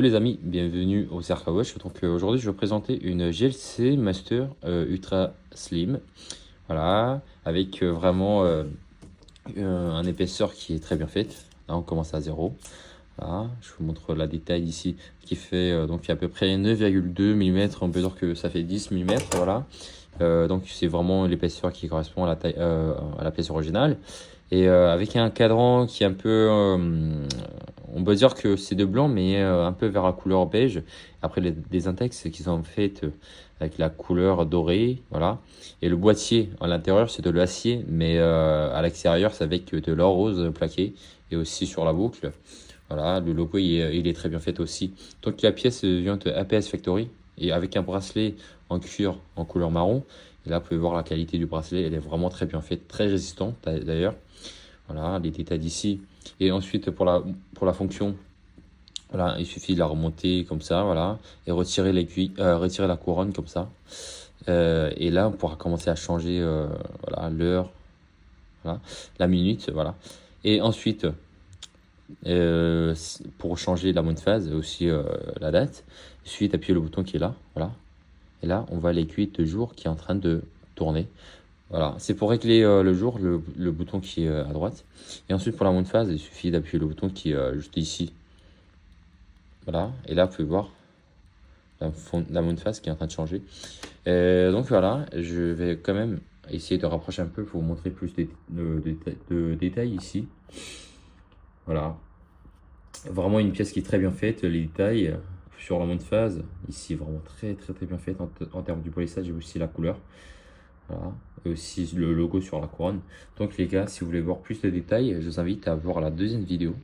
Salut les amis, bienvenue au Cercle Watch. Donc aujourd'hui je vais présenter une GLC Master Ultra Slim. Voilà, avec vraiment un épaisseur qui est très bien faite. Là on commence à zéro. Voilà, je vous montre la détail ici qui fait donc à peu près 9,2 mm. On peut dire que ça fait 10 mm. Voilà. Donc c'est vraiment l'épaisseur qui correspond à la taille, à la pièce originale. Et avec un cadran qui est un peu, on peut dire que c'est de blanc, mais un peu vers la couleur beige. Après les index qui sont faites avec la couleur dorée, voilà. Et le boîtier à l'intérieur c'est de l'acier, mais à l'extérieur c'est avec de l'or rose plaqué et aussi sur la boucle. Voilà, le logo il est très bien fait aussi. Donc la pièce vient de APS Factory et avec un bracelet en cuir en couleur marron. Et là, vous pouvez voir la qualité du bracelet, elle est vraiment très bien faite, très résistante d'ailleurs. Voilà, les détails d'ici. Et ensuite, pour la fonction, voilà, il suffit de la remonter comme ça, voilà, et retirer l'aiguille, retirer la couronne comme ça. Et là, on pourra commencer à changer voilà, l'heure, voilà, la minute, voilà. Et ensuite, pour changer la mode phase et aussi la date, il suffit d'appuyer le bouton qui est là, voilà. Et là, on voit l'aiguille de jour qui est en train de tourner. Voilà, c'est pour régler le jour, le bouton qui est à droite. Et ensuite, pour la montre phase, il suffit d'appuyer le bouton qui est juste ici. Voilà, et là, vous pouvez voir la montre phase qui est en train de changer. Donc voilà, je vais quand même essayer de rapprocher un peu pour vous montrer plus de détails ici. Voilà, vraiment une pièce qui est très bien faite, les détails sur la montre phase, ici vraiment très bien faite en termes du polissage et aussi la couleur. Voilà. Et aussi le logo sur la couronne. Donc les gars, si vous voulez voir plus de détails, je vous invite à voir la deuxième vidéo